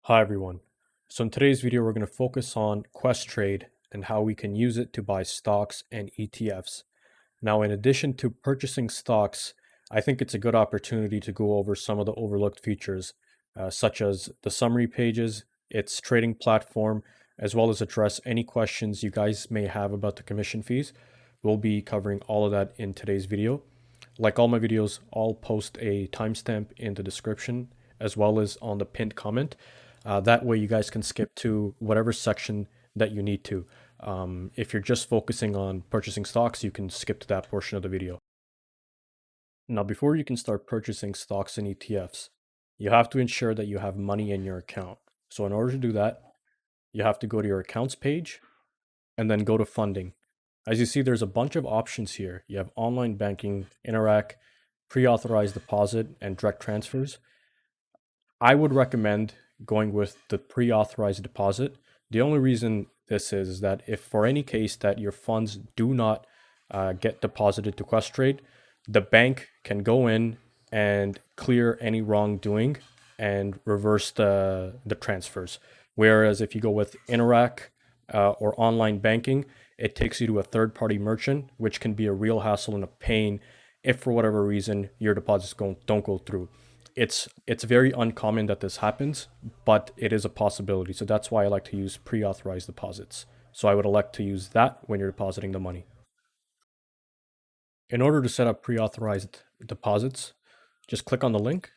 Hi everyone. So in today's video, we're going to focus on Questrade and how we can use it to buy stocks and ETFs. Now, in addition to purchasing stocks, I think it's a good opportunity to go over some of the overlooked features, such as the summary pages, its trading platform, as well as address any questions you guys may have about the commission fees. We'll be covering all of that in today's video. Like all my videos, I'll post a timestamp in the description as well as on the pinned comment. That way, you guys can skip to whatever section that you need to. If you're just focusing on purchasing stocks, you can skip to that portion of the video. Now, before you can start purchasing stocks and ETFs, you have to ensure that you have money in your account. So, in order to do that, you have to go to your accounts page and then go to funding. As you see, there's a bunch of options here. You have online banking, Interac, pre-authorized deposit, and direct transfers. I would recommend going with the pre-authorized deposit. The only reason this is that if for any case that your funds do not get deposited to Questrade, the bank can go in and clear any wrongdoing and reverse the transfers. Whereas if you go with Interac or online banking, it takes you to a third-party merchant, which can be a real hassle and a pain if for whatever reason your deposits don't go through. It's very uncommon that this happens, but it is a possibility. So that's why I like to use pre-authorized deposits. So I would elect to use that when you're depositing the money. In order to set up pre-authorized deposits, just click on the link.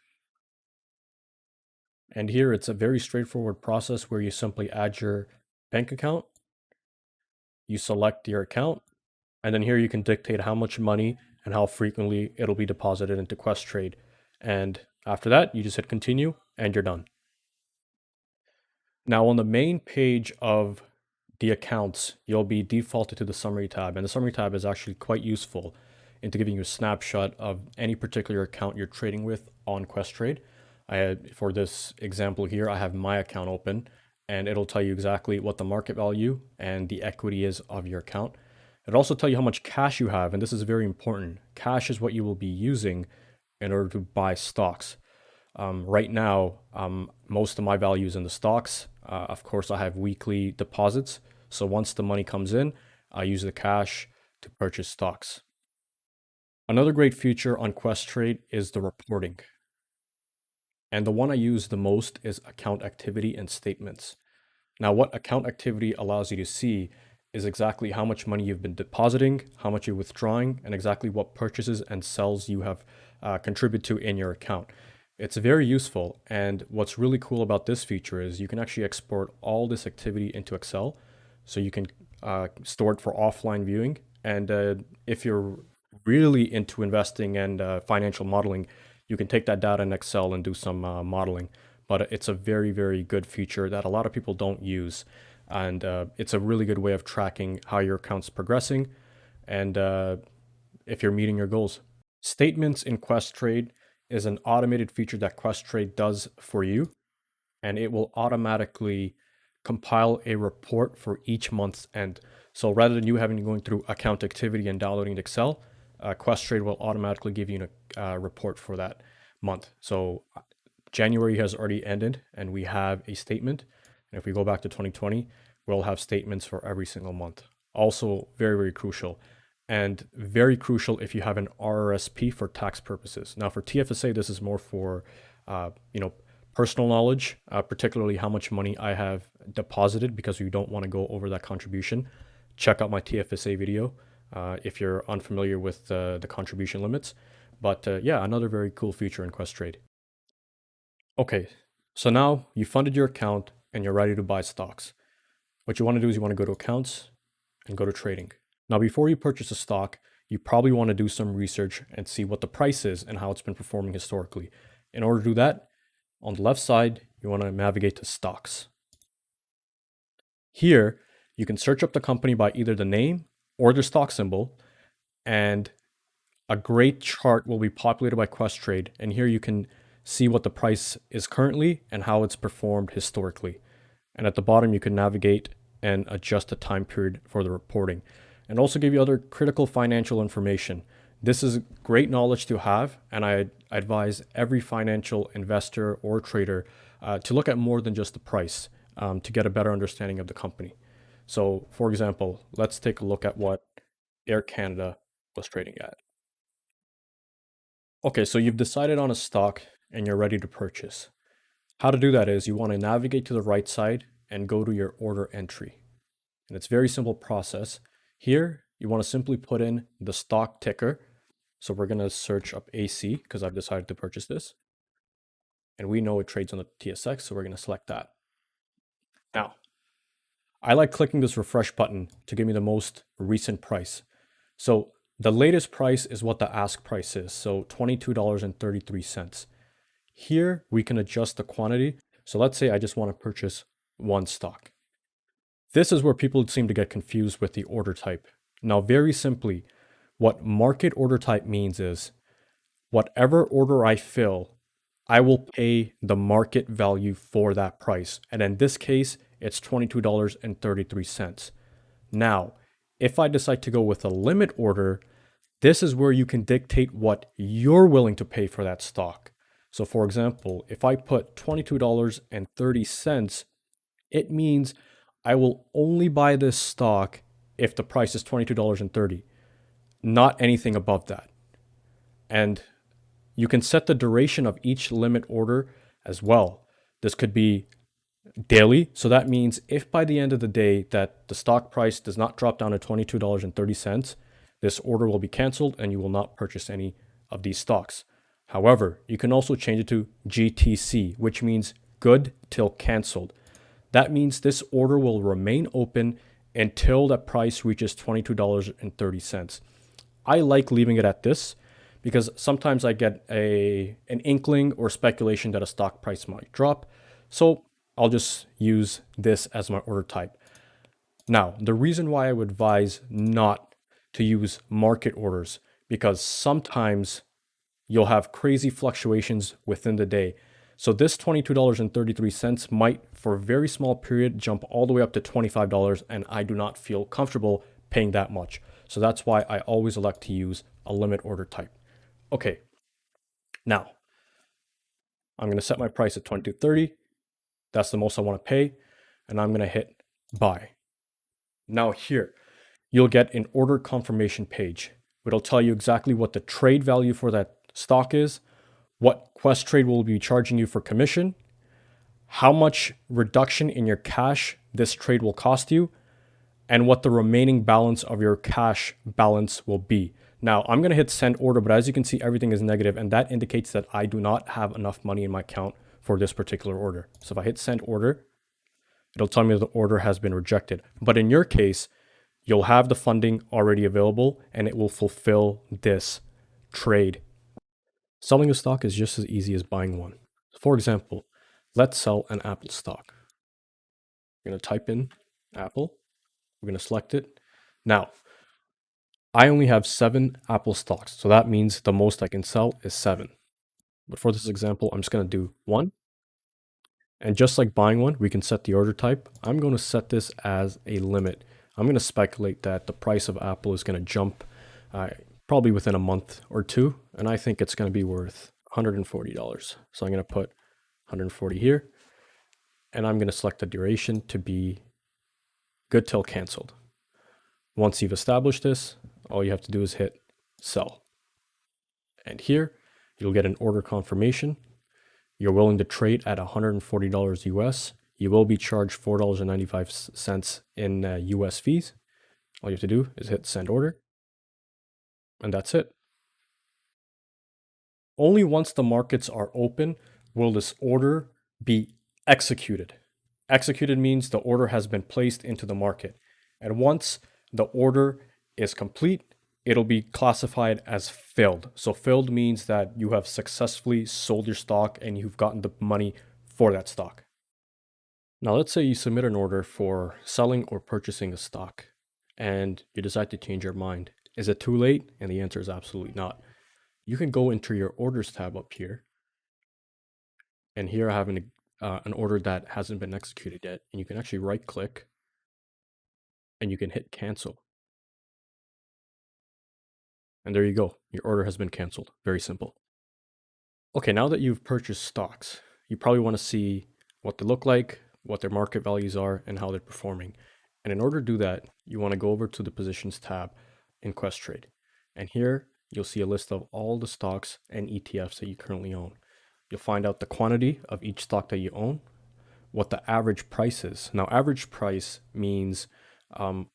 And here it's a very straightforward process where you simply add your bank account, you select your account, and then here you can dictate how much money and how frequently it'll be deposited into Questrade. And after that, you just hit continue and you're done. Now on the main page of the accounts, you'll be defaulted to the summary tab. And the summary tab is actually quite useful into giving you a snapshot of any particular account you're trading with on Questrade. For this example here, I have my account open and it'll tell you exactly what the market value and the equity is of your account. It'll also tell you how much cash you have, and this is very important. Cash is what you will be using in order to buy stocks. Right now, most of my value is in the stocks. Of course, I have weekly deposits. So once the money comes in, I use the cash to purchase stocks. Another great feature on Questrade is the reporting. And the one I use the most is account activity and statements. Now, what account activity allows you to see is exactly how much money you've been depositing, how much you're withdrawing, and exactly what purchases and sells you have contributed to in your account. It's very useful. And what's really cool about this feature is you can actually export all this activity into Excel. So you can store it for offline viewing. And if you're really into investing and financial modeling, you can take that data in Excel and do some modeling. But it's a very, very good feature that a lot of people don't use. And it's a really good way of tracking how your account's progressing and if you're meeting your goals. Statements in Questrade is an automated feature that Questrade does for you, and it will automatically compile a report for each month's end. So rather than you having to go through account activity and downloading Excel, Questrade will automatically give you a report for that month. So January has already ended and we have a statement. And if we go back to 2020, we'll have statements for every single month. Also very, very crucial. And very crucial if you have an RRSP for tax purposes. Now for TFSA, this is more for, personal knowledge, particularly how much money I have deposited because we don't want to go over that contribution. Check out my TFSA video if you're unfamiliar with the contribution limits. But yeah, another very cool feature in Questrade. Okay, so now you funded your account and you're ready to buy stocks. What you want to do is you want to go to accounts and go to trading. Now, before you purchase a stock, you probably want to do some research and see what the price is and how it's been performing historically. In order to do that, on the left side, you want to navigate to stocks. Here, you can search up the company by either the name or their stock symbol, and a great chart will be populated by Questrade. And here you can see what the price is currently and how it's performed historically. And at the bottom, you can navigate and adjust the time period for the reporting and also give you other critical financial information. This is great knowledge to have, and I advise every financial investor or trader to look at more than just the price, to get a better understanding of the company. So, for example, let's take a look at what Air Canada was trading at. Okay, so you've decided on a stock and you're ready to purchase. How to do that is you want to navigate to the right side and go to your order entry. And it's a very simple process. Here, you want to simply put in the stock ticker. So we're going to search up AC because I've decided to purchase this. And we know it trades on the TSX, so we're going to select that. Now, I like clicking this refresh button to give me the most recent price. So the latest price is what the ask price is, so $22.33. Here, we can adjust the quantity. So let's say I just want to purchase one stock. This is where people seem to get confused with the order type. Now, very simply, what market order type means is whatever order I fill, I will pay the market value for that price. And in this case, it's $22.33. Now, if I decide to go with a limit order, this is where you can dictate what you're willing to pay for that stock. So, for example, if I put $22.30, it means I will only buy this stock if the price is $22.30, not anything above that. And you can set the duration of each limit order as well. This could be daily. So that means if by the end of the day that the stock price does not drop down to $22.30, this order will be canceled and you will not purchase any of these stocks. However, you can also change it to GTC, which means good till canceled. That means this order will remain open until the price reaches $22.30. I like leaving it at this because sometimes I get an inkling or speculation that a stock price might drop. So I'll just use this as my order type. Now, the reason why I would advise not to use market orders, because sometimes you'll have crazy fluctuations within the day. So this $22.33 might, for a very small period, jump all the way up to $25, and I do not feel comfortable paying that much. So that's why I always elect to use a limit order type. Okay, now I'm going to set my price at $22.30. That's the most I want to pay, and I'm going to hit buy. Now here, you'll get an order confirmation page. It'll tell you exactly what the trade value for that stock is, what Questrade will be charging you for commission, how much reduction in your cash this trade will cost you, and what the remaining balance of your cash balance will be. Now, I'm going to hit send order, but as you can see, everything is negative, and that indicates that I do not have enough money in my account for this particular order. So if I hit send order, it'll tell me the order has been rejected. But in your case, you'll have the funding already available, and it will fulfill this trade. Selling a stock is just as easy as buying one. For example, let's sell an Apple stock. I'm going to type in Apple. We're going to select it. Now, I only have 7 Apple stocks, so that means the most I can sell is 7. But for this example, I'm just going to do 1. And just like buying one, we can set the order type. I'm going to set this as a limit. I'm going to speculate that the price of Apple is going to jump probably within a month or two, and I think it's going to be worth $140. So I'm going to put 140 here, and I'm going to select the duration to be good till canceled. Once you've established this, all you have to do is hit sell. And here, you'll get an order confirmation. You're willing to trade at $140 US. You will be charged $4.95 in US fees. All you have to do is hit send order. And that's it. Only once the markets are open will this order be executed. Executed means the order has been placed into the market. And once the order is complete, it'll be classified as filled. So filled means that you have successfully sold your stock and you've gotten the money for that stock. Now, let's say you submit an order for selling or purchasing a stock and you decide to change your mind. Is it too late? And the answer is absolutely not. You can go into your orders tab up here. And here I have an order that hasn't been executed yet. And you can actually right click and you can hit cancel. And there you go. Your order has been canceled. Very simple. Okay, now that you've purchased stocks, you probably want to see what they look like, what their market values are, and how they're performing. And in order to do that, you want to go over to the Positions tab in Questrade. And here you'll see a list of all the stocks and ETFs that you currently own. You'll find out the quantity of each stock that you own, what the average price is. Now, average price means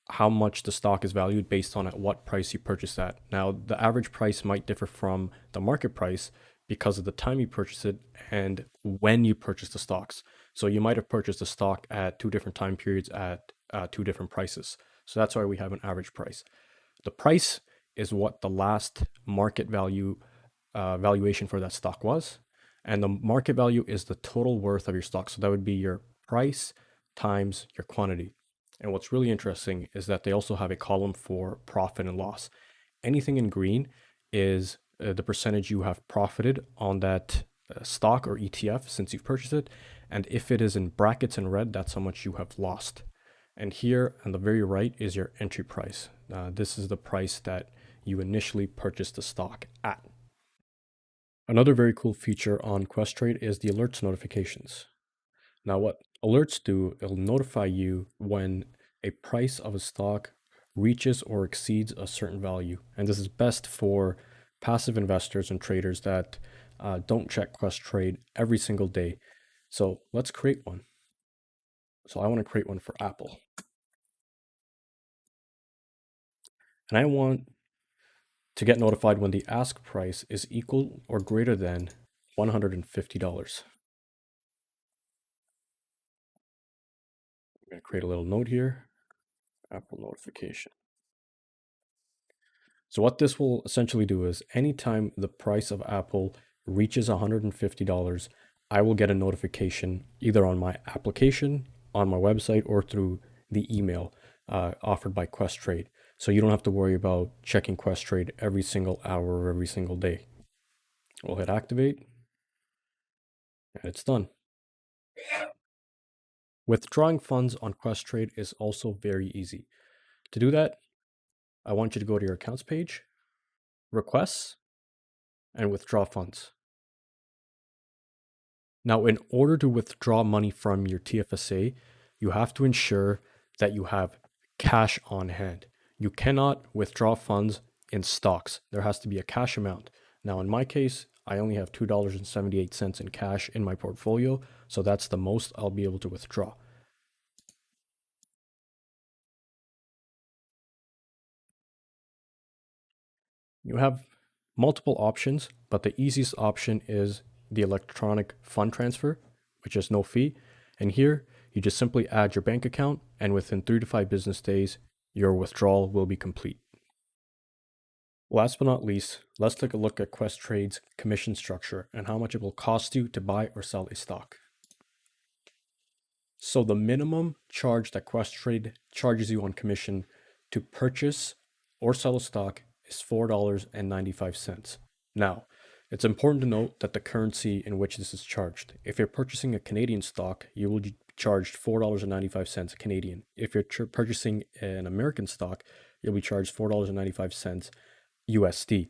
how much the stock is valued based on at what price you purchase at. Now, the average price might differ from the market price because of the time you purchase it and when you purchase the stocks. So you might have purchased a stock at two different time periods at two different prices. So that's why we have an average price. The price is what the last market value valuation for that stock was. And the market value is the total worth of your stock. So that would be your price times your quantity. And what's really interesting is that they also have a column for profit and loss. Anything in green is the percentage you have profited on that stock or ETF since you've purchased it. And if it is in brackets in red, that's how much you have lost. And here on the very right is your entry price. This is the price that you initially purchased the stock at. Another very cool feature on Questrade is the alerts notifications. Now, what alerts do, it'll notify you when a price of a stock reaches or exceeds a certain value. And this is best for passive investors and traders that don't check Questrade every single day. So let's create one. So I want to create one for Apple. And I want to get notified when the ask price is equal or greater than $150. I'm going to create a little note here, Apple notification. So what this will essentially do is anytime the price of Apple reaches $150, I will get a notification either on my application, on my website, or through the email offered by Questrade. So you don't have to worry about checking Questrade every single hour or every single day. We'll hit activate, and it's done. Withdrawing funds on Questrade is also very easy. To do that, I want you to go to your accounts page, requests, and withdraw funds. Now, in order to withdraw money from your TFSA, you have to ensure that you have cash on hand. You cannot withdraw funds in stocks. There has to be a cash amount. Now, in my case, I only have $2.78 in cash in my portfolio, so that's the most I'll be able to withdraw. You have multiple options, but the easiest option is the electronic fund transfer, which is no fee. And here, you just simply add your bank account, and within 3 to 5 business days, your withdrawal will be complete. Last but not least, let's take a look at Questrade's commission structure and how much it will cost you to buy or sell a stock. So the minimum charge that Questrade charges you on commission to purchase or sell a stock is $4.95. Now, it's important to note that the currency in which this is charged. If you're purchasing a Canadian stock, you will be charged $4.95 Canadian. If you're purchasing an American stock, you'll be charged $4.95 USD.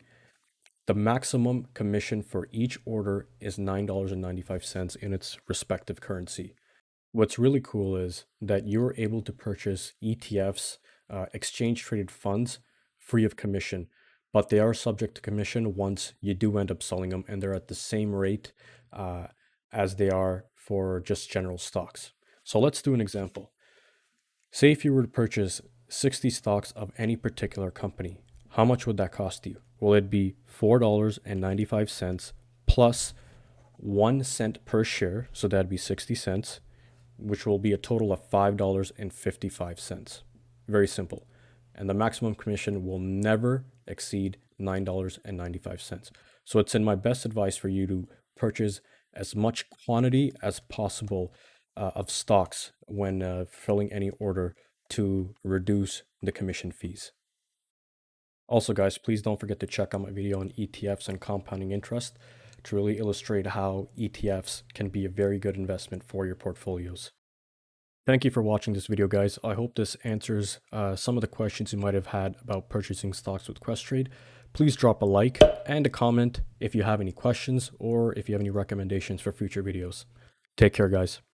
The maximum commission for each order is $9.95 in its respective currency. What's really cool is that you're able to purchase ETFs, exchange traded funds, free of commission, but they are subject to commission once you do end up selling them, and they're at the same rate as they are for just general stocks. So let's do an example. Say if you were to purchase 60 stocks of any particular company, how much would that cost you? Well, it'd be $4.95 plus 1 cent per share, so that'd be 60 cents, which will be a total of $5.55. Very simple. And the maximum commission will never exceed $9.95. So it's in my best advice for you to purchase as much quantity as possible of stocks when filling any order to reduce the commission fees. Also, guys, please don't forget to check out my video on ETFs and compounding interest to really illustrate how ETFs can be a very good investment for your portfolios. Thank you for watching this video, guys. I hope this answers some of the questions you might have had about purchasing stocks with Questrade. Please drop a like and a comment if you have any questions or if you have any recommendations for future videos. Take care, guys.